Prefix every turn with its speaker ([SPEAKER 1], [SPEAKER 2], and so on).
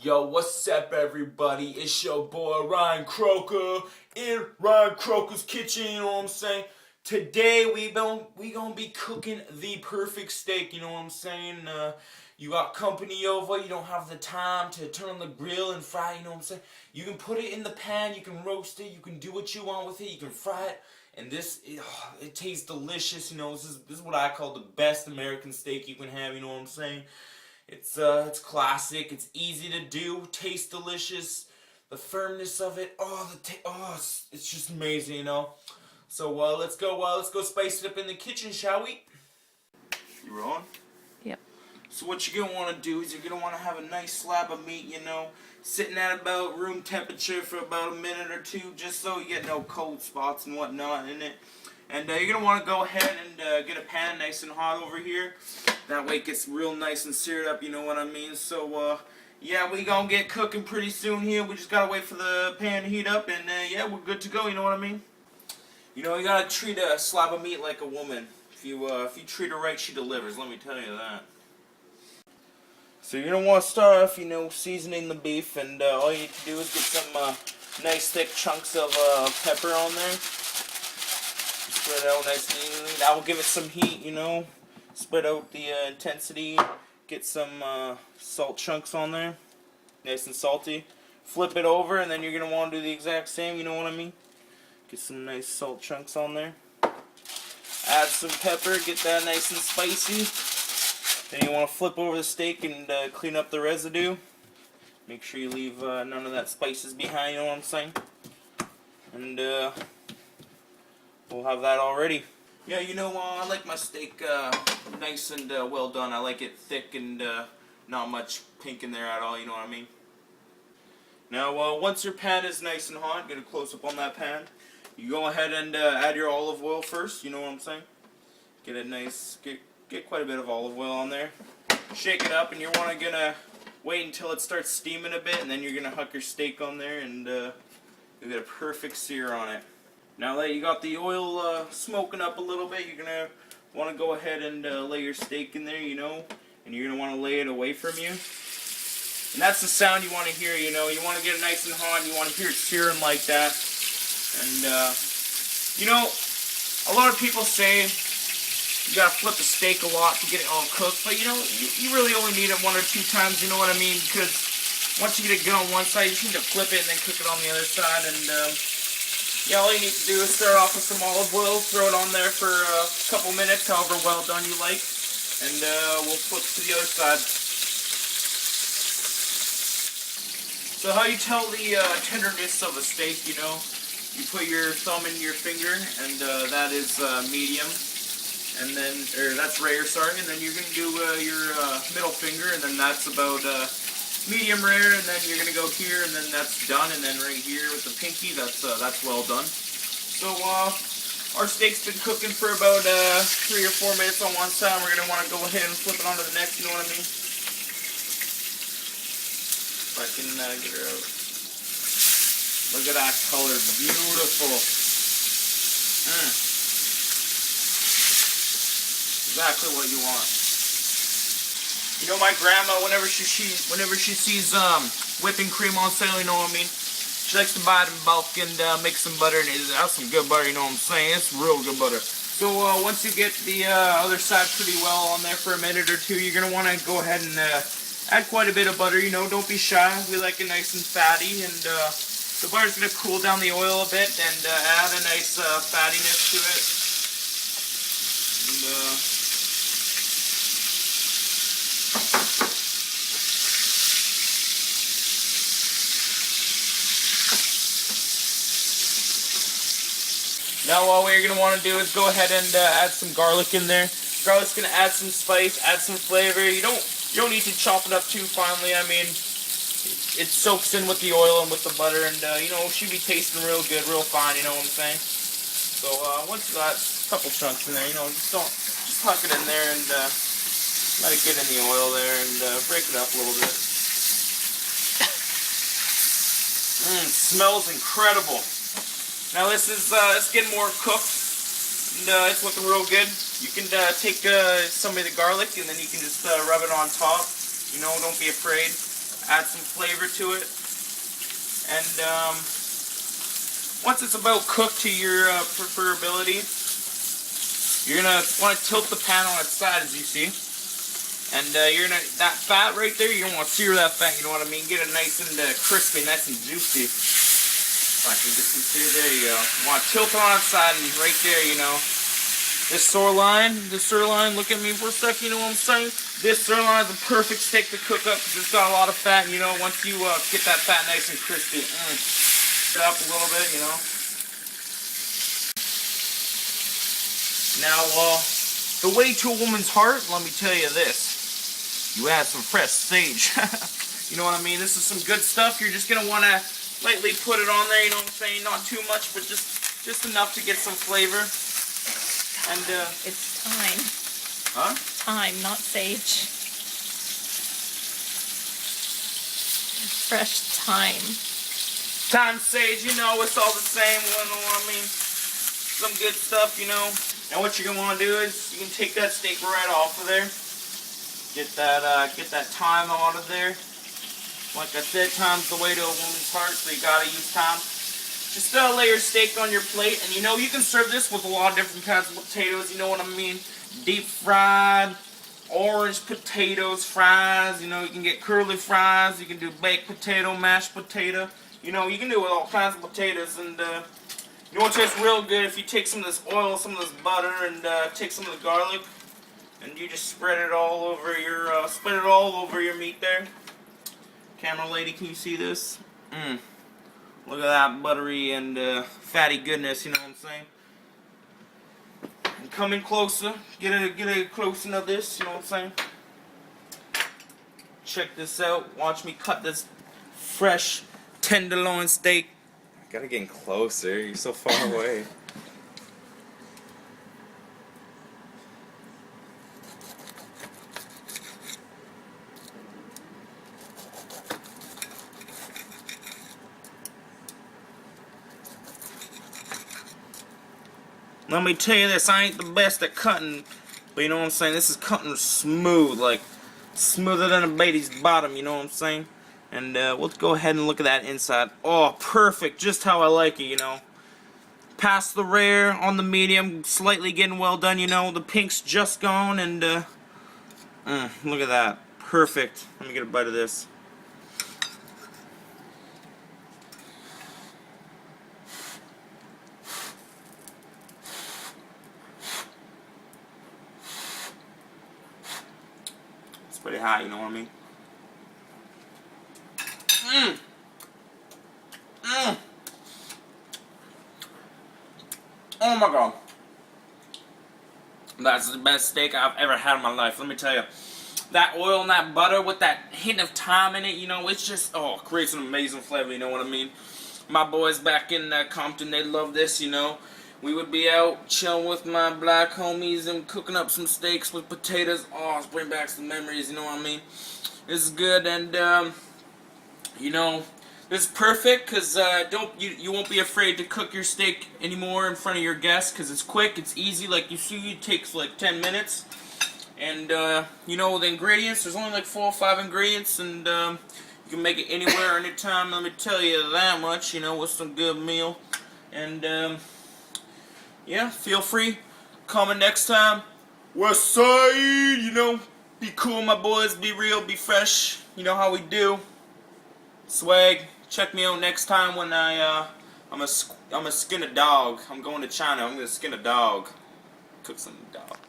[SPEAKER 1] Yo, what's up, everybody? It's your boy Ryan Croker in Ryan Croker's kitchen. You know what I'm saying? Today we gonna be cooking the perfect steak. You know what I'm saying? You got company over. You don't have the time to turn on the grill and fry. You know what I'm saying? You can put it in the pan. You can roast it. You can do what you want with it. You can fry it. And it tastes delicious. You know, this is what I call the best American steak you can have. You know what I'm saying? It's classic. It's easy to do. Tastes delicious. The firmness of it. It's just amazing, you know. So let's go spice it up in the kitchen, shall we? You on?
[SPEAKER 2] Yep.
[SPEAKER 1] So what you're gonna want to do is you're gonna want to have a nice slab of meat, you know, sitting at about room temperature for about a minute or two, just so you get no cold spots and whatnot in it. And you're going to want to go ahead and get a pan nice and hot over here. That way it gets real nice and seared up, you know what I mean? So, yeah, we going to get cooking pretty soon here. We just got to wait for the pan to heat up, and yeah, we're good to go, you know what I mean? You know, you got to treat a slab of meat like a woman. If you treat her right, she delivers, let me tell you that. So you're going to want to start off, you know, seasoning the beef, and all you need to do is get some nice thick chunks of pepper on there. Spread it out nice and evenly. That will give it some heat, you know. Spread out the intensity. Get some salt chunks on there. Nice and salty. Flip it over, and then you're going to want to do the exact same, you know what I mean? Get some nice salt chunks on there. Add some pepper. Get that nice and spicy. Then you want to flip over the steak and clean up the residue. Make sure you leave none of that spices behind, you know what I'm saying? And we'll have that already. Yeah, you know, I like my steak nice and well done. I like it thick and not much pink in there at all, you know what I mean? Now, once your pan is nice and hot, get a close-up on that pan. You go ahead and add your olive oil first, you know what I'm saying? Get it nice, get quite a bit of olive oil on there. Shake it up, and you're gonna wait until it starts steaming a bit, and then you're gonna huck your steak on there, and you'll get a perfect sear on it. Now that you got the oil smoking up a little bit, you're going to want to go ahead and lay your steak in there, you know, and you're going to want to lay it away from you. And that's the sound you want to hear, you know. You want to get it nice and hot, and you want to hear it searing like that. And, you know, a lot of people say you got to flip the steak a lot to get it all cooked, but, you know, you really only need it 1 or 2 times, you know what I mean, because once you get it good on one side, you just need to flip it and then cook it on the other side, and, yeah, all you need to do is start off with some olive oil, throw it on there for a couple minutes, however well done you like, and we'll flip to the other side. So how you tell the tenderness of a steak, you know, you put your thumb in your finger, and that is medium, and then, or that's rare, sorry, and then you're going to do your middle finger, and then that's about medium rare, and then you're gonna go here, and then that's done, and then right here with the pinky, that's well done. So our steak's been cooking for about 3 or 4 minutes on one side, and we're gonna want to go ahead and flip it onto the next. You know what I mean? If I can get her out. Look at that color, beautiful. Exactly what you want. You know, my grandma, whenever she sees whipping cream on sale, you know what I mean? She likes to buy it in bulk and make some butter, and that's some good butter, you know what I'm saying? It's real good butter. So once you get the other side pretty well on there for a minute or two, you're going to want to go ahead and add quite a bit of butter, you know, don't be shy. We like it nice and fatty, and the butter's going to cool down the oil a bit and add a nice fattiness to it. And, now what you're going to want to do is go ahead and add some garlic in there. Garlic's going to add some spice, add some flavor. You don't You don't need to chop it up too finely. I mean, it soaks in with the oil and with the butter, and you know, it should be tasting real good, real fine. You know what I'm saying? So once you got a couple chunks in there, you know, just tuck it in there and let it get in the oil there and break it up a little bit. It smells incredible. Now this is it's getting more cooked, and it's looking real good. You can take some of the garlic and then you can just rub it on top. You know, don't be afraid. Add some flavor to it. And once it's about cooked to your preferability, you're gonna want to tilt the pan on its side, as you see. And you're gonna, that fat right there, you're gonna want to sear that fat. You know what I mean? Get it nice and crispy, nice and juicy. If I can get this here, there you go. You want to tilt it on its side, and right there, you know. This sirloin, look at me for a second, you know what I'm saying? This sirloin is a perfect steak to cook up because it's got a lot of fat, you know, once you get that fat nice and crispy. It up a little bit, you know. Now, the way to a woman's heart, let me tell you this. You add some fresh sage. You know what I mean? This is some good stuff. You're just going to want to lightly put it on there, you know what I'm saying? Not too much, but just enough to get some flavor. And
[SPEAKER 2] it's thyme.
[SPEAKER 1] Huh?
[SPEAKER 2] Thyme, not sage. Fresh thyme.
[SPEAKER 1] Thyme, sage, you know, it's all the same. You know what I mean? Some good stuff, you know. And what you're gonna want to do is you can take that steak right off of there. Get that thyme out of there. Like I said, thyme's the way to a woman's heart, so you gotta use thyme. Just lay your steak on your plate, and you know you can serve this with a lot of different kinds of potatoes, you know what I mean? Deep fried, orange potatoes, fries, you know, you can get curly fries, you can do baked potato, mashed potato, you know, you can do it with all kinds of potatoes, and you know what tastes real good if you take some of this oil, some of this butter, and take some of the garlic, and you just spread it all over your meat there. Camera lady, can you see this? Look at that buttery and fatty goodness, you know what I'm saying? And come in closer, get a close of this, you know what I'm saying? Check this out, watch me cut this fresh tenderloin steak.
[SPEAKER 3] I gotta get closer, you're so far away.
[SPEAKER 1] Let me tell you this, I ain't the best at cutting, but you know what I'm saying? This is cutting smooth, like smoother than a baby's bottom, you know what I'm saying? And we'll go ahead and look at that inside. Oh, perfect, just how I like it, you know. Past the rare, on the medium, slightly getting well done, you know. The pink's just gone, and look at that, perfect. Let me get a bite of this. Pretty hot, you know what I mean? Oh my god. That's the best steak I've ever had in my life, let me tell you. That oil and that butter with that hint of thyme in it, you know, it's just, oh, it creates an amazing flavor, you know what I mean? My boys back in Compton, they love this, you know. We would be out chilling with my black homies and cooking up some steaks with potatoes. Oh, it's bringing back some memories, you know what I mean? This is good, and you know, this is perfect because you won't be afraid to cook your steak anymore in front of your guests because it's quick, it's easy. Like you see, it takes like 10 minutes, and you know the ingredients. There's only like 4 or 5 ingredients, and you can make it anywhere, anytime. Let me tell you that much. You know, with some good meal, and yeah, feel free. Comment next time. West Side, you know. Be cool, my boys. Be real, be fresh. You know how we do. Swag. Check me out next time when I'm gonna skin a dog. I'm going to China. I'm gonna skin a dog. Cook some dog.